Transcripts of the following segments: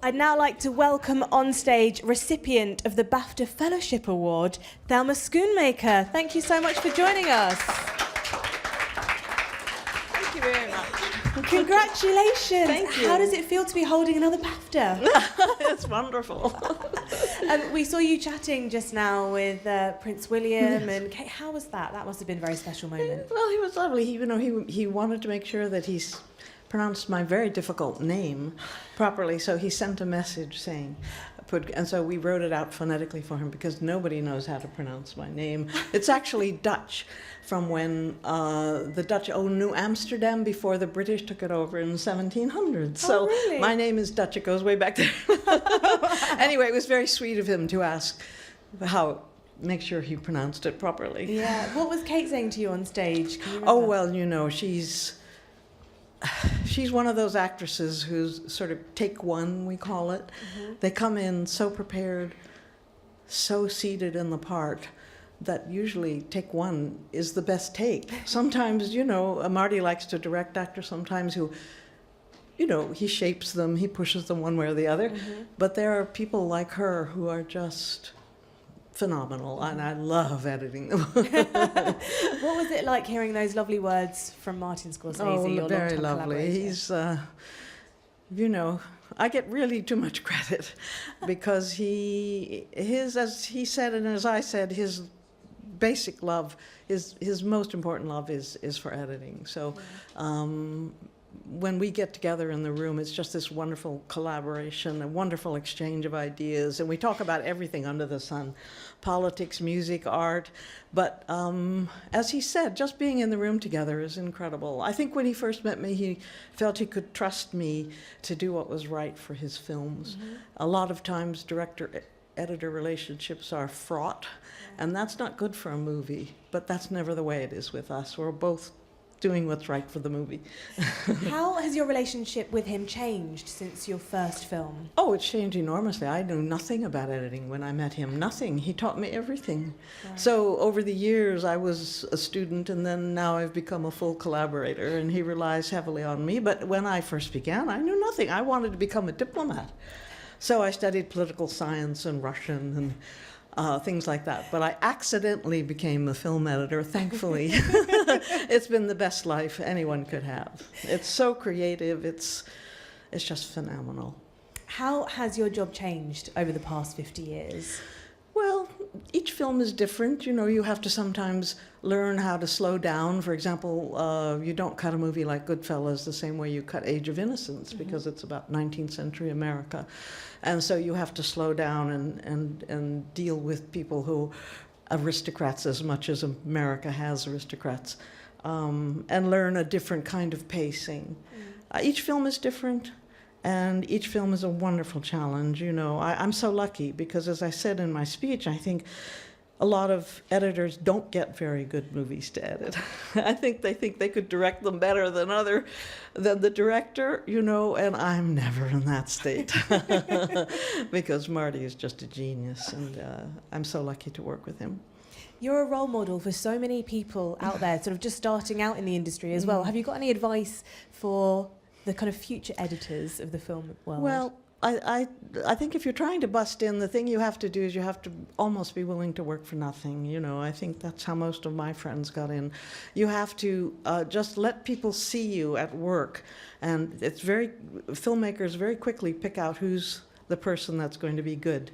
I'd now like to welcome on stage recipient of the BAFTA Fellowship Award, Thelma Schoonmaker. Thank you so much for joining us. Thank you very much. Congratulations. Thank you. How does it feel to be holding another BAFTA? It's wonderful. We saw you chatting just now with Prince William and Kate. How was that? That must have been a very special moment. Well, he was lovely. He wanted to make sure that he's pronounced my very difficult name properly, so he sent a message saying, and so we wrote it out phonetically for him because nobody knows how to pronounce my name. It's actually Dutch from when the Dutch owned New Amsterdam before the British took it over in the 1700s. So really? My name is Dutch. It goes way back there. Anyway, it was very sweet of him to ask make sure he pronounced it properly. Yeah. What was Kate saying to you on stage? Can you remember? Oh, well, she's one of those actresses who's sort of take one, we call it. Mm-hmm. They come in so prepared, so seated in the part, that usually take one is the best take. Sometimes, Marty likes to direct actors, sometimes he shapes them, he pushes them one way or the other. Mm-hmm. But there are people like her who are just phenomenal, and I love editing them. What was it like hearing those lovely words from Martin Scorsese? Oh, very lovely. He's, I get really too much credit because as he said and as I said, his basic love, his most important love is for editing. So when we get together in the room, it's just this wonderful collaboration, a wonderful exchange of ideas, and we talk about everything under the sun, politics, music, art. But as he said, just being in the room together is incredible. I think when he first met me, he felt he could trust me to do what was right for his films. Mm-hmm. A lot of times director-editor relationships are fraught, and that's not good for a movie, but that's never the way it is with us. We're both doing what's right for the movie. How has your relationship with him changed since your first film? Oh, it's changed enormously. I knew nothing about editing when I met him. Nothing. He taught me everything. Right. So over the years, I was a student, and then now I've become a full collaborator, and he relies heavily on me. But when I first began, I knew nothing. I wanted to become a diplomat. So I studied political science and Russian and things like that. But I accidentally became a film editor, thankfully. It's been the best life anyone could have. It's so creative. It's just phenomenal. How has your job changed over the past 50 years? Well, each film is different. You have to sometimes learn how to slow down. For example, you don't cut a movie like Goodfellas the same way you cut Age of Innocence, mm-hmm. because it's about 19th century America. And so you have to slow down and deal with people who aristocrats as much as America has aristocrats, and learn a different kind of pacing. Mm. Each film is different. And each film is a wonderful challenge. I'm so lucky because, as I said in my speech, I think a lot of editors don't get very good movies to edit. I think they could direct them better than the director, and I'm never in that state because Marty is just a genius, and I'm so lucky to work with him. You're a role model for so many people out there, sort of just starting out in the industry as well. Have you got any advice for the kind of future editors of the film world? Well, I think if you're trying to bust in, the thing you have to do is you have to almost be willing to work for nothing. I think that's how most of my friends got in. You have to just let people see you at work, and filmmakers very quickly pick out who's the person that's going to be good.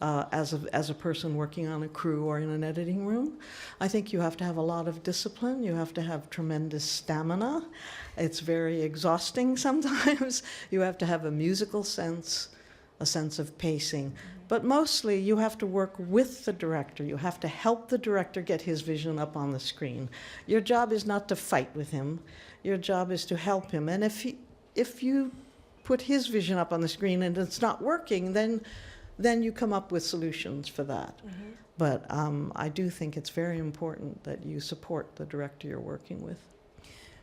As a person working on a crew or in an editing room. I think you have to have a lot of discipline. You have to have tremendous stamina. It's very exhausting sometimes. You have to have a musical sense, a sense of pacing. But mostly you have to work with the director. You have to help the director get his vision up on the screen. Your job is not to fight with him. Your job is to help him. And if you put his vision up on the screen and it's not working, then you come up with solutions for that. Mm-hmm. But I do think it's very important that you support the director you're working with.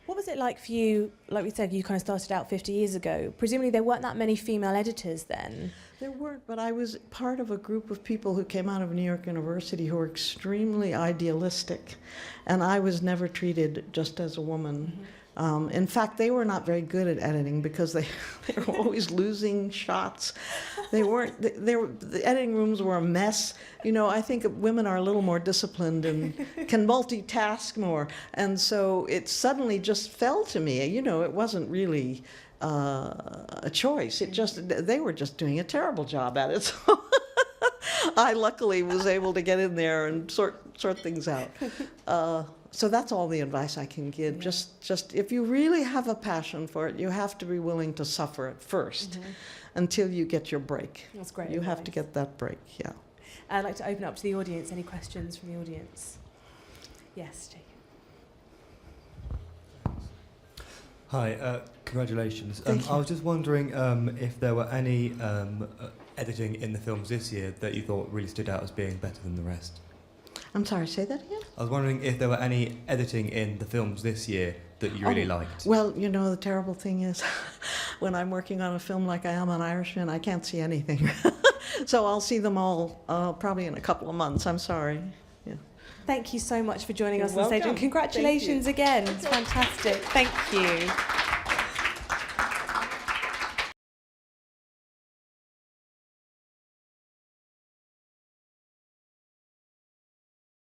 What was it like for you? Like we said, you kind of started out 50 years ago. Presumably there weren't that many female editors then. There weren't, but I was part of a group of people who came out of New York University who were extremely idealistic. And I was never treated just as a woman. Mm-hmm. In fact, they were not very good at editing because they were always losing shots. They weren't. The editing rooms were a mess. You know, I think women are a little more disciplined and can multitask more. And so it suddenly just fell to me. You know, it wasn't really a choice. They were just doing a terrible job at it. So I luckily was able to get in there and sort things out. So that's all the advice I can give. Yeah. Just if you really have a passion for it, you have to be willing to suffer at first until you get your break. That's great. You have to get that break, yeah. I'd like to open up to the audience. Any questions from the audience? Yes, Jake. Hi, congratulations. Thank you. I was just wondering if there were any editing in the films this year that you thought really stood out as being better than the rest. I'm sorry, say that again? I was wondering if there were any editing in the films this year that you really liked. Well, you know, the terrible thing is when I'm working on a film like I am on Irishman, I can't see anything. So I'll see them all probably in a couple of months. I'm sorry. Yeah. Thank you so much for joining You're us on stage, welcome. and congratulations again. It's fantastic. Thank you.